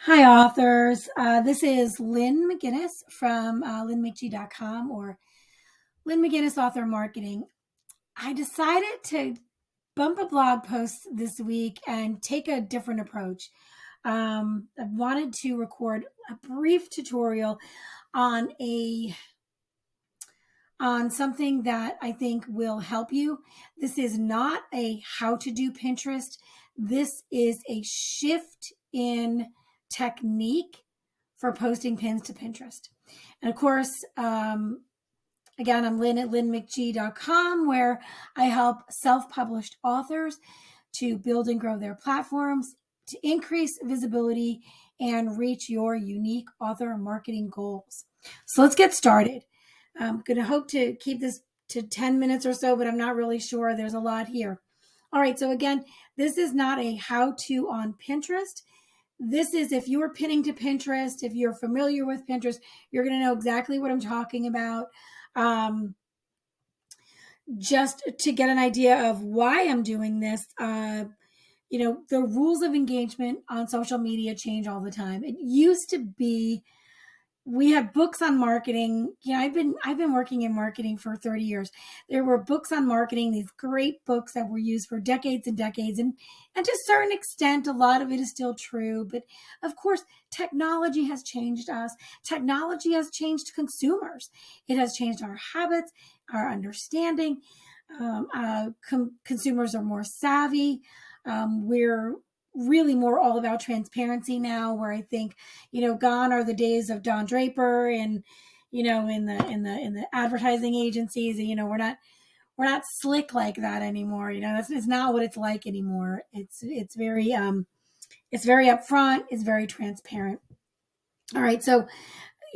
Hi, authors. This is Lynn McGinnis from lynnmcg.com or Lynn McGinnis Author Marketing. I decided to bump a blog post this week and take a different approach. I wanted to record a brief tutorial on something that I think will help you. This is not a how to do Pinterest. This is a shift in technique for posting pins to Pinterest. And of course, again, I'm Lynn at lynnmcg.com, where I help self-published authors to build and grow their platforms, to increase visibility and reach your unique author marketing goals. So let's get started. I'm going to hope to keep this to 10 minutes or so, but I'm not really sure. There's a lot here. All right. So again, this is not a how-to on Pinterest. This is if you're pinning to Pinterest, if you're familiar with Pinterest, you're going to know exactly what I'm talking about. Just to get an idea of why I'm doing this, the rules of engagement on social media change all the time. It used to be we had books on marketing. I've been working in marketing for 30 years. There were books on marketing, these great books that were used for decades and decades. And to a certain extent, a lot of it is still true. But of course, technology has changed us. Technology has changed consumers. It has changed our habits, our understanding. Consumers are more savvy. We're really more all about transparency now, where I think, gone are the days of Don Draper and, in the advertising agencies, and, we're not slick like that anymore. It's not what it's like anymore. It's very upfront. It's very transparent. All right. So,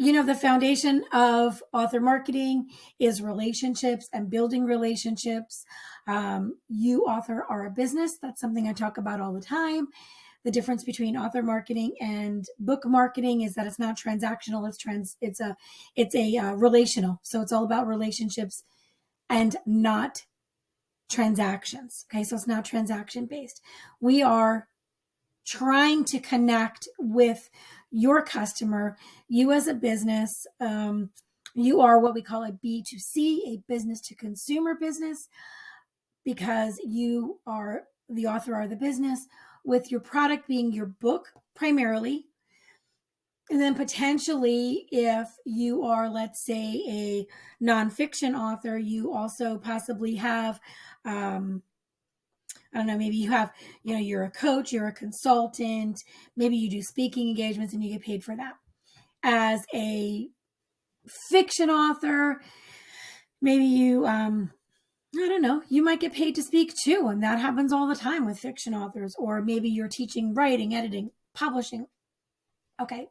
the foundation of author marketing is relationships and building relationships. You, author, are a business. That's something I talk about all the time. The difference between author marketing and book marketing is that it's not transactional. It's a relational. So it's all about relationships and not transactions. Okay, so it's not transaction based. We are trying to connect with your customer, you as a business. You are what we call a B2C, a business to consumer business, because you are the author, are the business, with your product being your book primarily. And then potentially, if you are, let's say, a nonfiction author, you also possibly have, I don't know, maybe you have, you're a coach, you're a consultant, maybe you do speaking engagements and you get paid for that. As a fiction author, maybe you, I don't know, you might get paid to speak too. And that happens all the time with fiction authors. Or maybe you're teaching writing, editing, publishing. Okay.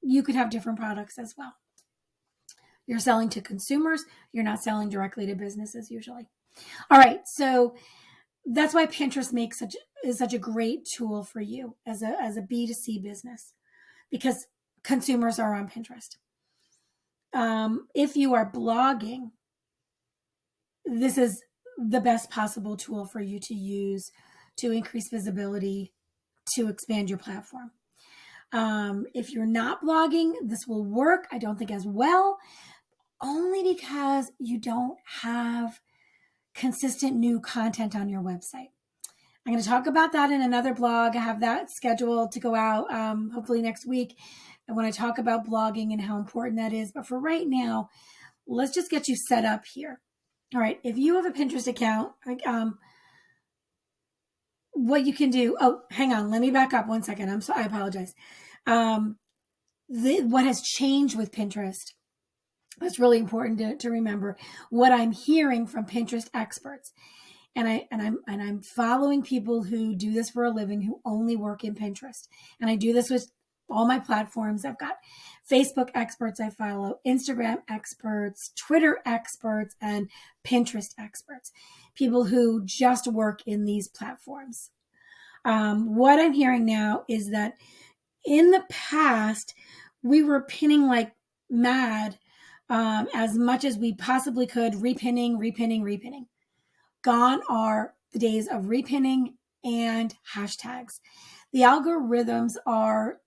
You could have different products as well. You're selling to consumers. You're not selling directly to businesses usually. All right. So that's why Pinterest is such a great tool for you as a B2C business, because consumers are on Pinterest. If you are blogging, this is the best possible tool for you to use to increase visibility, to expand your platform. If you're not blogging, this will work, I don't think, as well, only because you don't have consistent new content on your website. I'm going to talk about that in another blog. I have that scheduled to go out hopefully next week. And when I talk about blogging and how important that is. But for right now, let's just get you set up here. All right. If you have a Pinterest account, what you can do. Oh, hang on. Let me back up one second. I apologize. What has changed with Pinterest? That's really important to remember. What I'm hearing from Pinterest experts. And I'm following people who do this for a living, who only work in Pinterest. And I do this with all my platforms. I've got Facebook experts I follow, Instagram experts, Twitter experts, and Pinterest experts, people who just work in these platforms. What I'm hearing now is that in the past, we were pinning like mad, as much as we possibly could, repinning. Gone are the days of repinning and hashtags. The algorithms are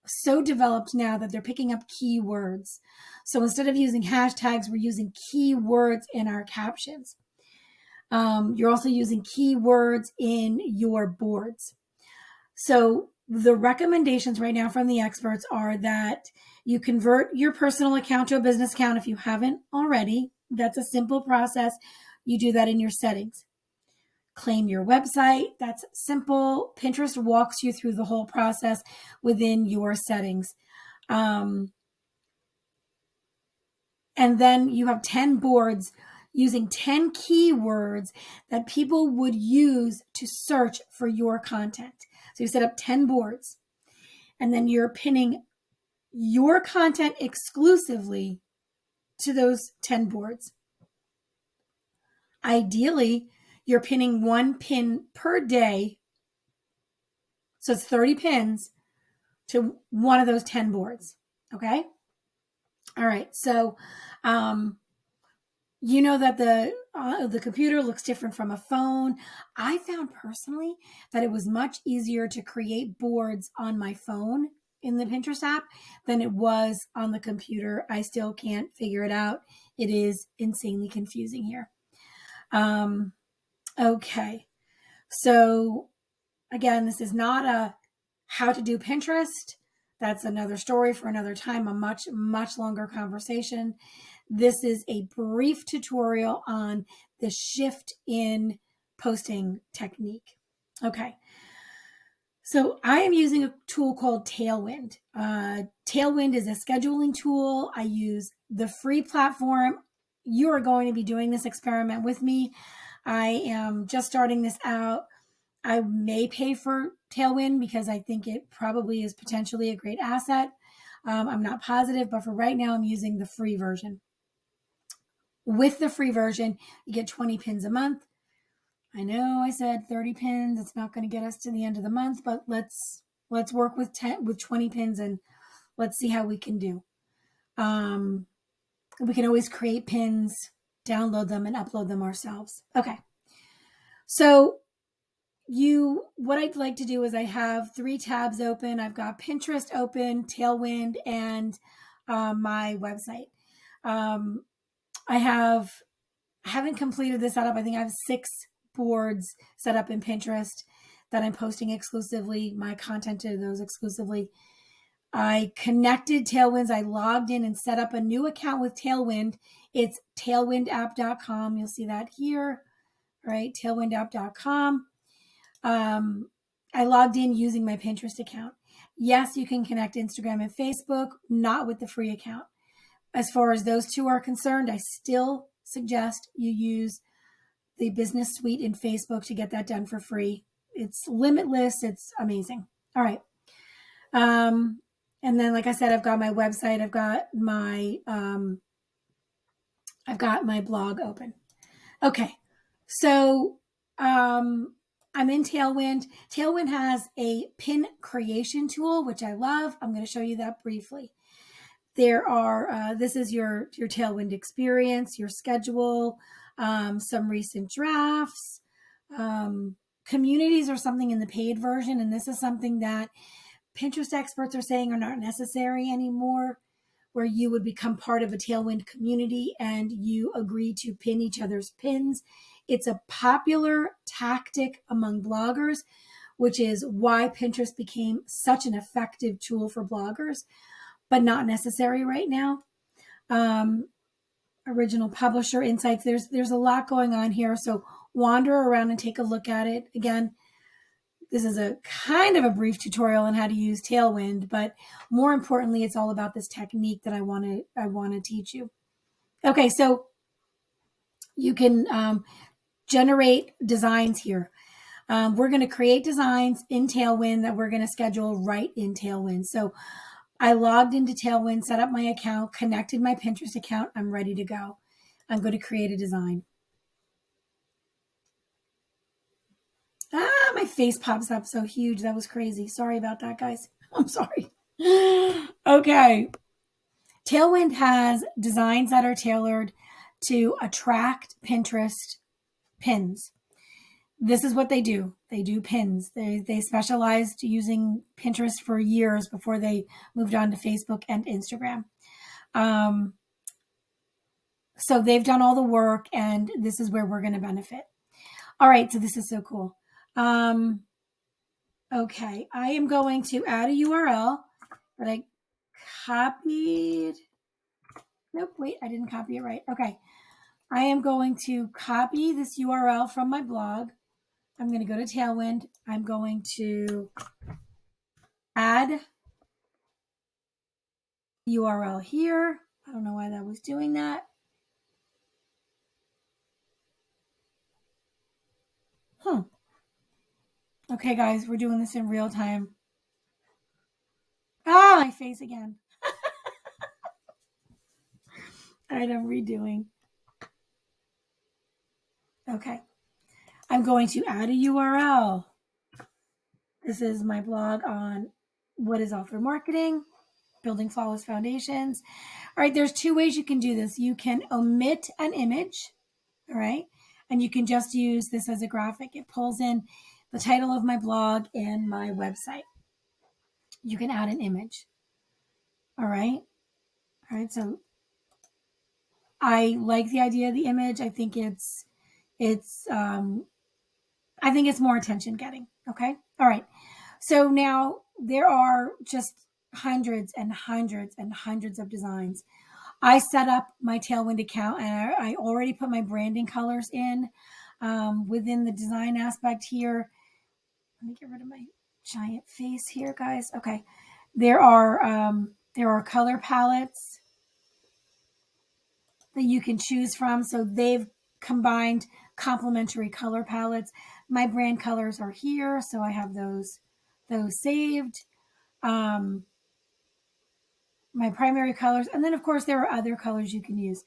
so developed now that they're picking up keywords. So instead of using hashtags, we're using keywords in our captions. You're also using keywords in your boards. So the recommendations right now from the experts are that you convert your personal account to a business account if you haven't already. That's a simple process. You do that in your settings. Claim your website. That's simple. Pinterest walks you through the whole process within your settings. And then you have 10 boards using 10 keywords that people would use to search for your content. So you set up 10 boards, and then you're pinning your content exclusively to those 10 boards. Ideally, you're pinning one pin per day. So it's 30 pins to one of those 10 boards. Okay. All right. So, you know that the computer looks different from a phone. I found personally that it was much easier to create boards on my phone in the Pinterest app than it was on the computer. I still can't figure it out. It is insanely confusing here. Okay. So again, this is not a how to do Pinterest. That's another story for another time, a much, much longer conversation. This is a brief tutorial on the shift in posting technique. Okay. So I am using a tool called Tailwind. Tailwind is a scheduling tool. I use the free platform. You are going to be doing this experiment with me. I am just starting this out. I may pay for Tailwind because I think it probably is potentially a great asset. I'm not positive, but for right now, I'm using the free version. With the free version, you get 20 pins a month. I know I said 30 pins. It's not going to get us to the end of the month, but let's work with 20 pins and let's see how we can do. We can always create pins, download them, and upload them ourselves. Okay. So what I'd like to do is I have 3 tabs open. I've got Pinterest open, Tailwind, and my website. I haven't completed this setup. I think I have 6 boards set up in Pinterest that I'm posting exclusively, my content to those exclusively. I connected Tailwinds. I logged in and set up a new account with Tailwind. It's tailwindapp.com. You'll see that here, right? Tailwindapp.com. I logged in using my Pinterest account. Yes, you can connect Instagram and Facebook, not with the free account. As far as those two are concerned, I still suggest you use the business suite in Facebook to get that done for free. It's limitless. It's amazing. All right. And then, like I said, I've got my website. I've got my blog open. Okay. So, I'm in Tailwind. Tailwind has a pin creation tool, which I love. I'm going to show you that briefly. There are, this is your Tailwind experience, your schedule, some recent drafts. Communities are something in the paid version, and this is something that Pinterest experts are saying are not necessary anymore, where you would become part of a Tailwind community and you agree to pin each other's pins. It's a popular tactic among bloggers, which is why Pinterest became such an effective tool for bloggers, but not necessary right now. Original publisher insights. There's a lot going on here. So wander around and take a look at it. Again, this is a kind of a brief tutorial on how to use Tailwind, but more importantly, it's all about this technique that I want to teach you. Okay, so you can generate designs here. We're going to create designs in Tailwind that we're going to schedule right in Tailwind. So I logged into Tailwind, set up my account, connected my Pinterest account. I'm ready to go. I'm going to create a design. My face pops up so huge. That was crazy. Sorry about that, guys. I'm sorry. Okay. Tailwind has designs that are tailored to attract Pinterest pins. This is what they do. They do pins. They specialized using Pinterest for years before they moved on to Facebook and Instagram. So they've done all the work, and this is where we're going to benefit. All right, so this is so cool. Okay, I am going to add a URL that I copied. Nope, wait, I didn't copy it right. Okay, I am going to copy this URL from my blog. I'm going to go to Tailwind. I'm going to add URL here. I don't know why that was doing that. Okay, guys, we're doing this in real time. Ah, my face again. All right, I'm redoing. Okay. I'm going to add a URL. This is my blog on what is author marketing, building flawless foundations. All right, there's two ways you can do this. You can omit an image, all right, and you can just use this as a graphic. It pulls in the title of my blog and my website. You can add an image, all right. All right, so I like the idea of the image. I think it's more attention getting. Okay. All right. So now there are just hundreds and hundreds and hundreds of designs. I set up my Tailwind account and I already put my branding colors in within the design aspect here. Let me get rid of my giant face here, guys. Okay. There are color palettes that you can choose from. So they've combined complementary color palettes. My brand colors are here, so I have those saved. My primary colors, and then of course there are other colors you can use.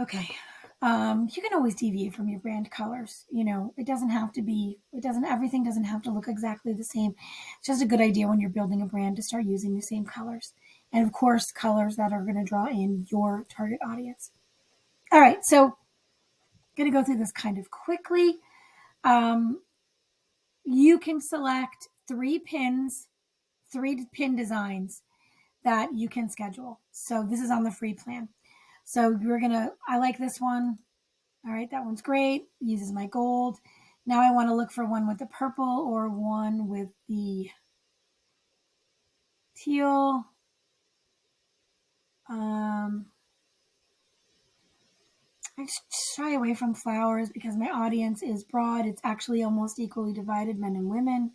Okay. You can always deviate from your brand colors. It doesn't have to be, everything doesn't have to look exactly the same. It's just a good idea when you're building a brand to start using the same colors. And of course, colors that are going to draw in your target audience. All right, so I'm going to go through this kind of quickly. You can select 3 pin designs that you can schedule. So this is on the free plan. So I like this one. All right, that one's great. Uses my gold. Now I want to look for one with the purple or one with the teal. I shy away from flowers because my audience is broad. It's actually almost equally divided, men and women.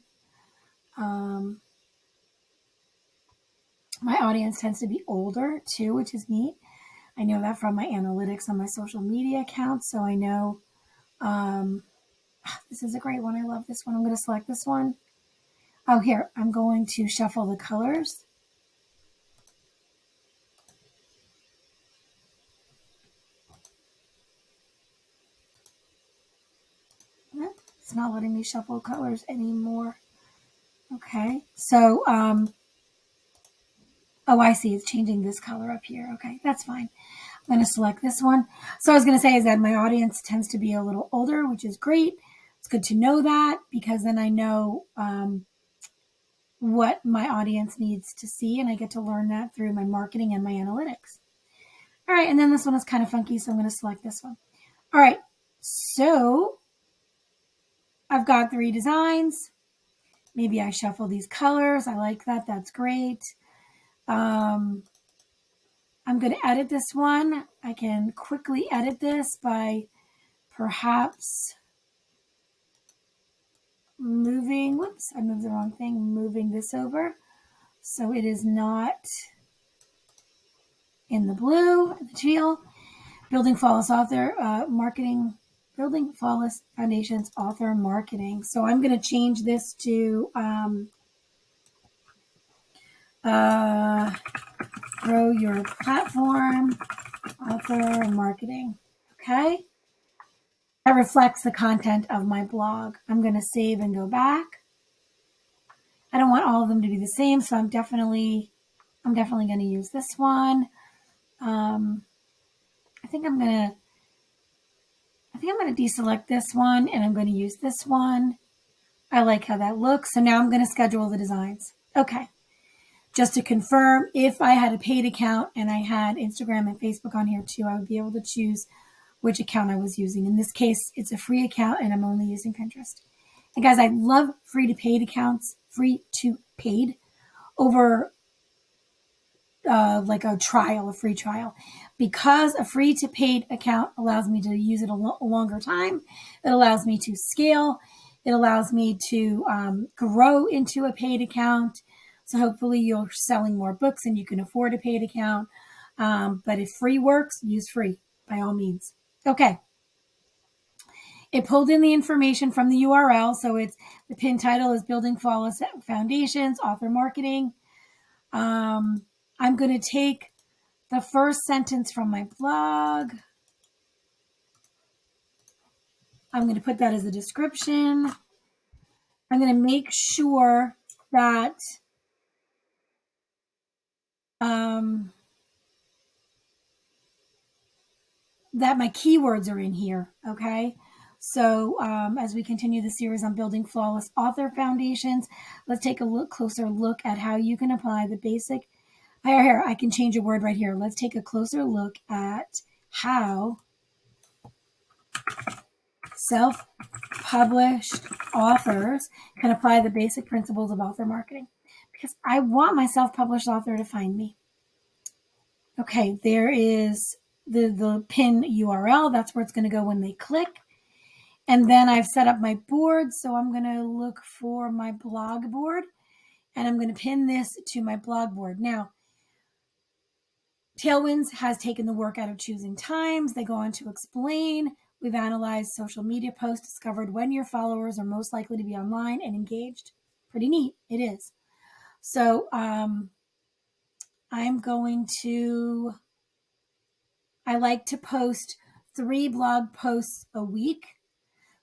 My audience tends to be older too, which is neat. I know that from my analytics on my social media accounts. So I know this is a great one. I love this one. I'm going to select this one. Oh, here, I'm going to shuffle the colors. It's not letting me shuffle colors anymore. Okay, so, oh, I see. It's changing this color up here. Okay, that's fine. I'm going to select this one. So I was going to say is that my audience tends to be a little older, which is great. It's good to know that because then I know what my audience needs to see, and I get to learn that through my marketing and my analytics. All right, and then this one is kind of funky, so I'm going to select this one. All right, so I've got 3 designs. Maybe I shuffle these colors. I like that. That's great. I'm going to edit this one. I can quickly edit this by perhaps moving, whoops, I moved the wrong thing, moving this over. So it is not in the blue, the teal. Building Flawless Author Marketing, Building Flawless Foundations Author Marketing. So I'm going to change this to Grow Your Platform Author Marketing. Okay. That reflects the content of my blog. I'm going to save and go back. I don't want all of them to be the same, so I'm definitely going to use this one. I think I'm think I'm going to deselect this one and I'm going to use this one. I like how that looks. So now I'm going to schedule the designs. Okay. Just to confirm, if I had a paid account and I had Instagram and Facebook on here too, I would be able to choose which account I was using. In this case, it's a free account and I'm only using Pinterest. And guys, I love free to paid accounts, free to paid over like a free trial, because a free to paid account allows me to use it a longer time. It allows me to scale. It allows me to grow into a paid account. So hopefully you're selling more books and you can afford a paid account. But if free works, use free by all means. Okay. It pulled in the information from the URL. So it's the pin title is Building Flawless Foundations, author marketing. I'm going to take the first sentence from my blog. I'm going to put that as a description. I'm going to make sure that that my keywords are in here, okay? So as we continue the series on building flawless author foundations, let's take a closer look at how you can apply the basic. Here, I can change a word right here. Let's take a closer look at how self-published authors can apply the basic principles of author marketing, because I want my self-published author to find me. Okay, there is the pin URL. That's where it's going to go when they click. And then I've set up my board. So I'm going to look for my blog board and I'm going to pin this to my blog board. Now, Tailwinds has taken the work out of choosing times. They go on to explain. We've analyzed social media posts, discovered when your followers are most likely to be online and engaged. Pretty neat. It is. So I'm going to, I like to post 3 blog posts a week.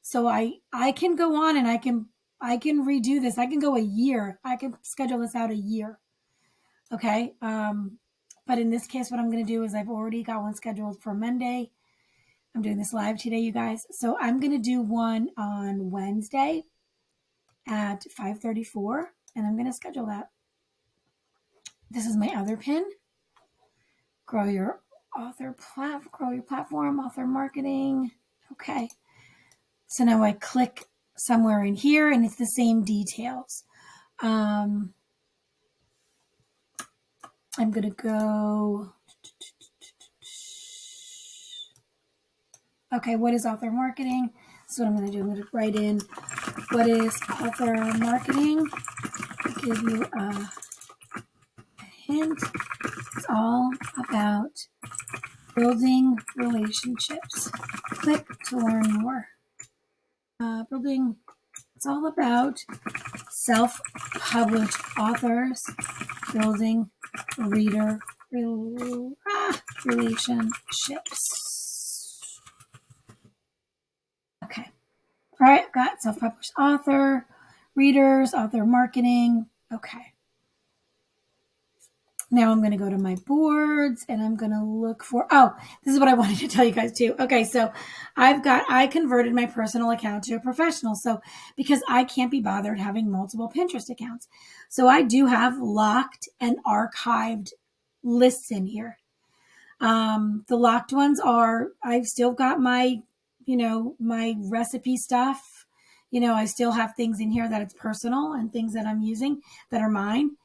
So I can go on and I can redo this. I can go a year. I can schedule this out a year. Okay. But in this case, what I'm going to do is I've already got one scheduled for Monday. I'm doing this live today, you guys. So I'm going to do one on Wednesday at 5:34, and I'm going to schedule that. This is my other pin. Grow your platform, author marketing. Okay. So now I click somewhere in here and it's the same details. I'm going to go. Okay, what is author marketing? So what I'm going to do, I'm going to write in what is author marketing. I'll give you a hint. It's all about building relationships. Click to learn more. It's all about self-published authors building reader relationships. Okay. All right, got self-published author, readers, author marketing. Okay. Now I'm going to go to my boards and I'm going to look for, this is what I wanted to tell you guys too. Okay. So I converted my personal account to a professional. So because I can't be bothered having multiple Pinterest accounts. So I do have locked and archived lists in here. The locked ones are, I've still got my, my recipe stuff. I still have things in here that it's personal and things that I'm using that are mine.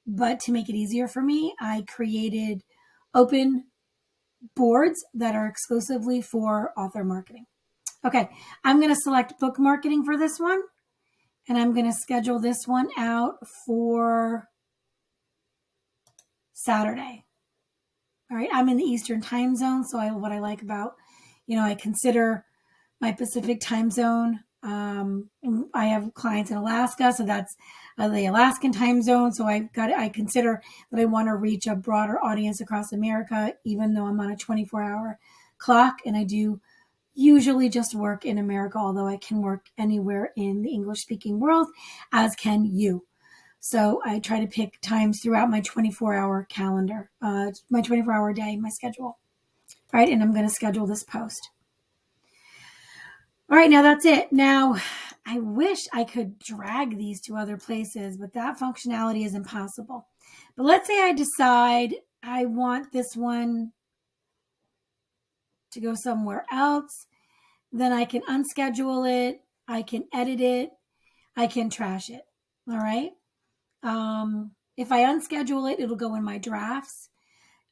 But to make it easier for me, I created open boards that are exclusively for author marketing. Okay, I'm going to select book marketing for this one, and I'm going to schedule this one out for Saturday. All right, I'm in the Eastern time zone, so what I like about, I consider my Pacific time zone. I have clients in Alaska, so that's the Alaskan time zone. So I consider that I want to reach a broader audience across America, even though I'm on a 24-hour clock. And I do usually just work in America, although I can work anywhere in the English-speaking world, as can you. So I try to pick times throughout my 24-hour calendar, my 24-hour day, my schedule. All right, and I'm going to schedule this post. All right, now that's it. Now, I wish I could drag these to other places, but that functionality is impossible. But let's say I decide I want this one to go somewhere else. Then I can unschedule it. I can edit it. I can trash it. All right. If I unschedule it, it'll go in my drafts,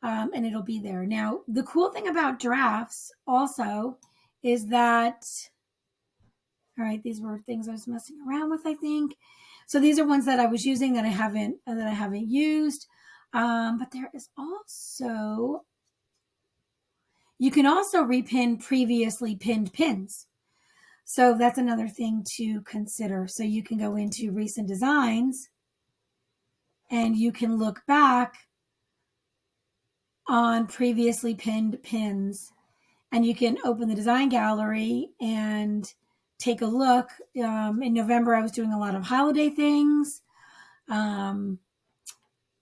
and it'll be there. Now, the cool thing about drafts also is that, all right, these were things I was messing around with, I think. So these are ones that I was using that I haven't used. But there is also, you can also repin previously pinned pins. So that's another thing to consider. So you can go into recent designs and you can look back on previously pinned pins, and you can open the design gallery and take a look. In November, I was doing a lot of holiday things. I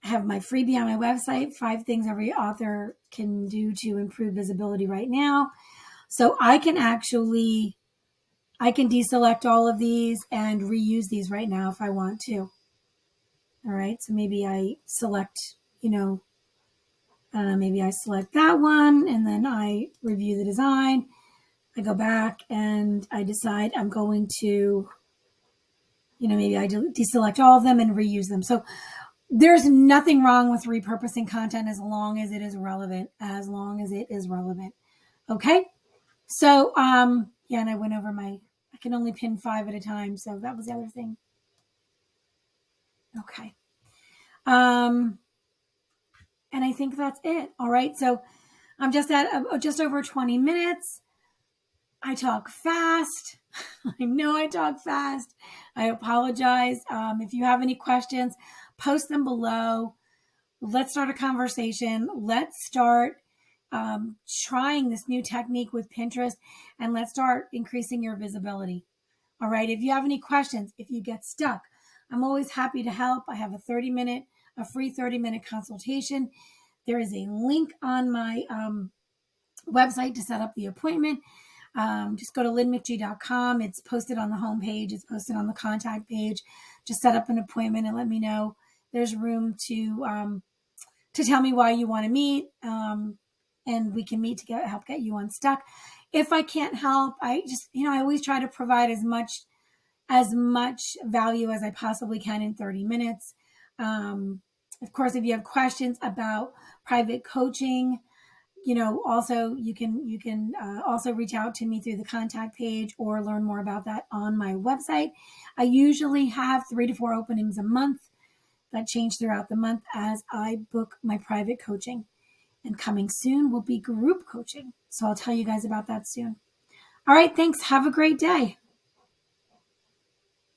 have my freebie on my website, 5 things every author can do to improve visibility right now. So I can deselect all of these and reuse these right now if I want to. All right. So maybe I select, maybe I select that one and then I review the design. I go back and I decide I'm going to, maybe I deselect all of them and reuse them. So there's nothing wrong with repurposing content as long as it is relevant, Okay. So, yeah, and I went over I can only pin 5 at a time. So that was the other thing. Okay. And I think that's it. All right. So I'm just at just over 20 minutes. I talk fast. I know I talk fast. I apologize. If you have any questions, post them below. Let's start a conversation. Let's start trying this new technique with Pinterest, and let's start increasing your visibility. All right. If you have any questions, if you get stuck, I'm always happy to help. I have a free 30-minute consultation. There is a link on my website to set up the appointment. Just go to lynmcg.com. It's posted on the homepage. It's posted on the contact page. Just set up an appointment and let me know. There's room to tell me why you want to meet, and we can meet to help get you unstuck. If I can't help, I always try to provide as much value as I possibly can in 30 minutes. Of course, if you have questions about private coaching, also you can also reach out to me through the contact page or learn more about that on my website. I usually have 3 to 4 openings a month that change throughout the month as I book my private coaching. And coming soon will be group coaching. So I'll tell you guys about that soon. All right. Thanks. Have a great day.